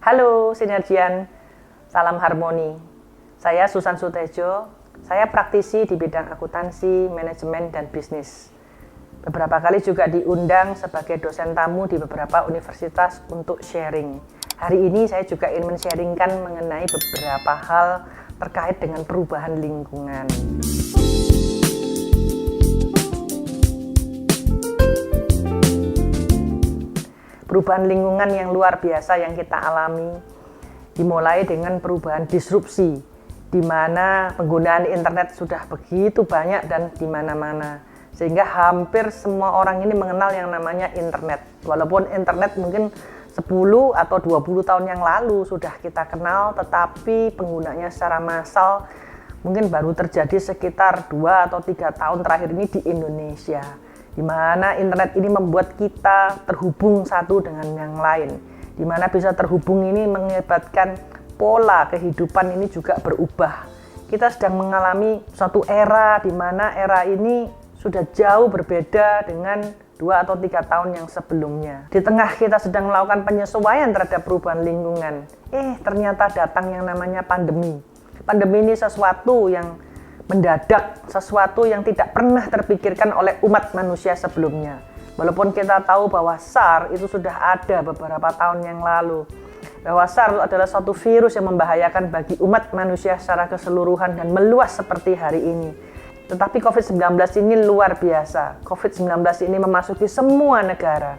Halo Sinergian, salam harmoni. Saya Susan Sutejo, saya praktisi di bidang akuntansi, manajemen, dan bisnis. Beberapa kali juga diundang sebagai dosen tamu di beberapa universitas untuk sharing. Hari ini saya juga ingin men-sharingkan mengenai beberapa hal terkait dengan perubahan lingkungan. Perubahan lingkungan yang luar biasa yang kita alami dimulai dengan perubahan disrupsi, di mana penggunaan internet sudah begitu banyak dan di mana-mana, sehingga hampir semua orang ini mengenal yang namanya internet. Walaupun internet mungkin 10 atau 20 tahun yang lalu sudah kita kenal, tetapi penggunanya secara massal mungkin baru terjadi sekitar 2 atau 3 tahun terakhir ini di Indonesia, di mana internet ini membuat kita terhubung satu dengan yang lain, di mana bisa terhubung ini mengakibatkan pola kehidupan ini juga berubah. Kita sedang mengalami suatu era di mana era ini sudah jauh berbeda dengan 2 atau 3 tahun yang sebelumnya. Di tengah kita sedang melakukan penyesuaian terhadap perubahan lingkungan, ternyata datang yang namanya pandemi. Pandemi ini sesuatu yang mendadak, sesuatu yang tidak pernah terpikirkan oleh umat manusia sebelumnya. Walaupun kita tahu bahwa SARS itu sudah ada beberapa tahun yang lalu, bahwa SARS adalah suatu virus yang membahayakan bagi umat manusia secara keseluruhan dan meluas seperti hari ini. Tetapi COVID-19 ini luar biasa. COVID-19 ini memasuki semua negara.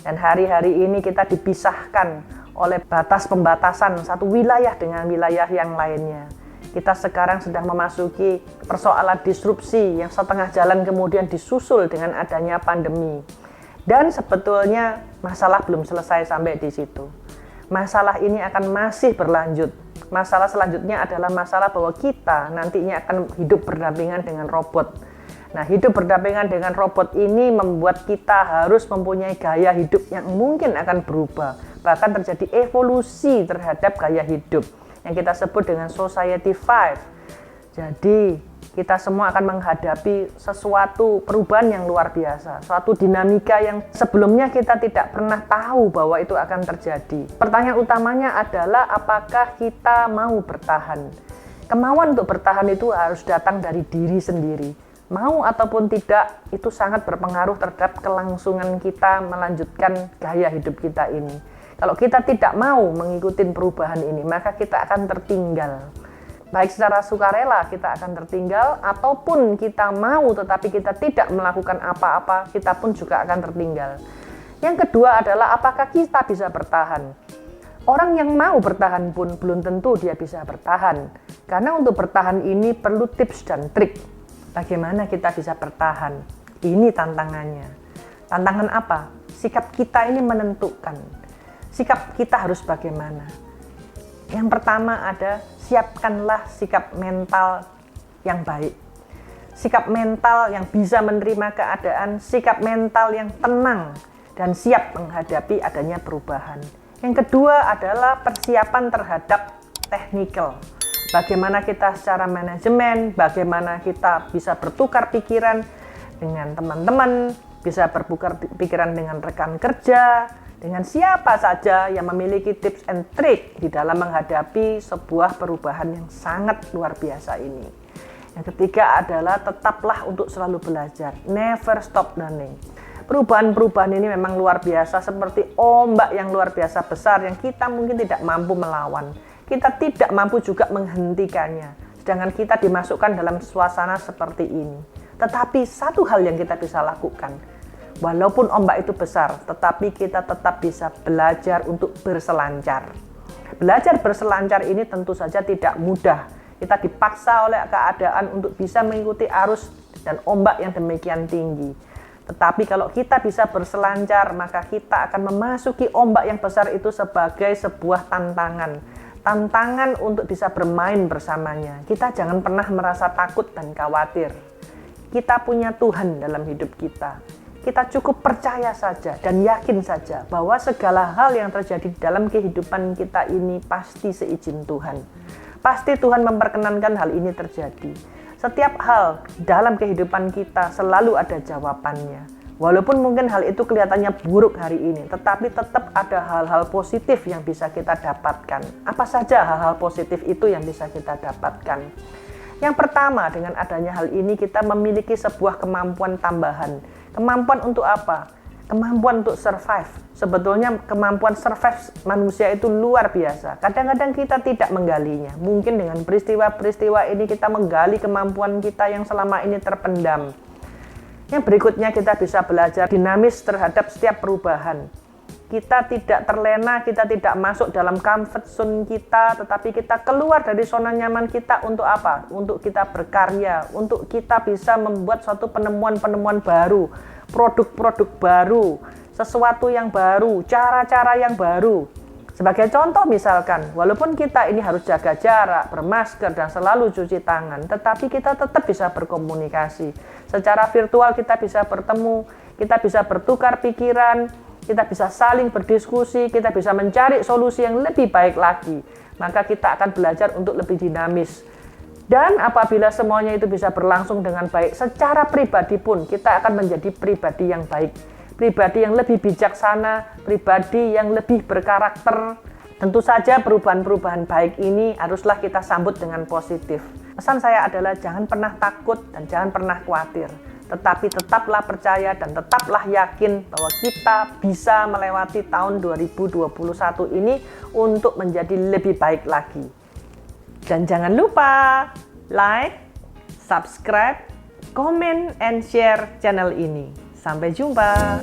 Dan hari-hari ini kita dipisahkan oleh batas pembatasan satu wilayah dengan wilayah yang lainnya. Kita sekarang sedang memasuki persoalan disrupsi yang setengah jalan kemudian disusul dengan adanya pandemi. Dan sebetulnya masalah belum selesai sampai di situ. Masalah ini akan masih berlanjut. Masalah selanjutnya adalah masalah bahwa kita nantinya akan hidup berdampingan dengan robot. Nah, hidup berdampingan dengan robot ini membuat kita harus mempunyai gaya hidup yang mungkin akan berubah. Bahkan terjadi evolusi terhadap gaya hidup yang kita sebut dengan Society 5. Jadi, kita semua akan menghadapi sesuatu perubahan yang luar biasa, suatu dinamika yang sebelumnya kita tidak pernah tahu bahwa itu akan terjadi. Pertanyaan utamanya adalah apakah kita mau bertahan? Kemauan untuk bertahan itu harus datang dari diri sendiri. Mau ataupun tidak, itu sangat berpengaruh terhadap kelangsungan kita melanjutkan gaya hidup kita ini. Kalau kita tidak mau mengikuti perubahan ini, maka kita akan tertinggal. Baik secara sukarela kita akan tertinggal, ataupun kita mau tetapi kita tidak melakukan apa-apa, kita pun juga akan tertinggal. Yang kedua adalah apakah kita bisa bertahan? Orang yang mau bertahan pun belum tentu dia bisa bertahan. Karena untuk bertahan ini perlu tips dan trik. Bagaimana kita bisa bertahan? Ini tantangannya. Tantangan apa? Sikap kita ini menentukan. Sikap kita harus bagaimana? Yang pertama ada siapkanlah sikap mental yang baik. Sikap mental yang bisa menerima keadaan, sikap mental yang tenang dan siap menghadapi adanya perubahan. Yang kedua adalah persiapan terhadap technical. Bagaimana kita secara manajemen, bagaimana kita bisa bertukar pikiran dengan teman-teman, bisa bertukar pikiran dengan rekan kerja, dengan siapa saja yang memiliki tips and trick di dalam menghadapi sebuah perubahan yang sangat luar biasa ini. Yang ketiga adalah tetaplah untuk selalu belajar, never stop learning. Perubahan-perubahan ini memang luar biasa, seperti ombak yang luar biasa besar yang kita mungkin tidak mampu melawan. Kita tidak mampu juga menghentikannya, sedangkan kita dimasukkan dalam suasana seperti ini. Tetapi satu hal yang kita bisa lakukan, walaupun ombak itu besar, tetapi kita tetap bisa belajar untuk berselancar. Belajar berselancar ini tentu saja tidak mudah. Kita dipaksa oleh keadaan untuk bisa mengikuti arus dan ombak yang demikian tinggi. Tetapi kalau kita bisa berselancar, maka kita akan memasuki ombak yang besar itu sebagai sebuah tantangan. Tantangan untuk bisa bermain bersamanya. Kita jangan pernah merasa takut dan khawatir. Kita punya Tuhan dalam hidup kita. Kita cukup percaya saja dan yakin saja bahwa segala hal yang terjadi dalam kehidupan kita ini pasti seizin Tuhan. Pasti Tuhan memperkenankan hal ini terjadi. Setiap hal dalam kehidupan kita selalu ada jawabannya. Walaupun mungkin hal itu kelihatannya buruk hari ini, tetapi tetap ada hal-hal positif yang bisa kita dapatkan. Apa saja hal-hal positif itu yang bisa kita dapatkan? Yang pertama, dengan adanya hal ini kita memiliki sebuah kemampuan tambahan. Kemampuan untuk apa? Kemampuan untuk survive. Sebetulnya kemampuan survive manusia itu luar biasa. Kadang-kadang kita tidak menggalinya. Mungkin dengan peristiwa-peristiwa ini kita menggali kemampuan kita yang selama ini terpendam. Yang berikutnya kita bisa belajar dinamis terhadap setiap perubahan. Kita tidak terlena, kita tidak masuk dalam comfort zone kita, tetapi kita keluar dari zona nyaman kita untuk apa? Untuk kita berkarya, untuk kita bisa membuat suatu penemuan-penemuan baru, produk-produk baru, sesuatu yang baru, cara-cara yang baru. Sebagai contoh misalkan, walaupun kita ini harus jaga jarak, bermasker, dan selalu cuci tangan, tetapi kita tetap bisa berkomunikasi. Secara virtual kita bisa bertemu, kita bisa bertukar pikiran, kita bisa saling berdiskusi, kita bisa mencari solusi yang lebih baik lagi. Maka kita akan belajar untuk lebih dinamis. Dan apabila semuanya itu bisa berlangsung dengan baik, secara pribadi pun kita akan menjadi pribadi yang baik. Pribadi yang lebih bijaksana, pribadi yang lebih berkarakter. Tentu saja perubahan-perubahan baik ini haruslah kita sambut dengan positif. Pesan saya adalah jangan pernah takut dan jangan pernah khawatir. Tetapi tetaplah percaya dan tetaplah yakin bahwa kita bisa melewati tahun 2021 ini untuk menjadi lebih baik lagi. Dan jangan lupa like, subscribe, comment, and share channel ini. Sampai jumpa.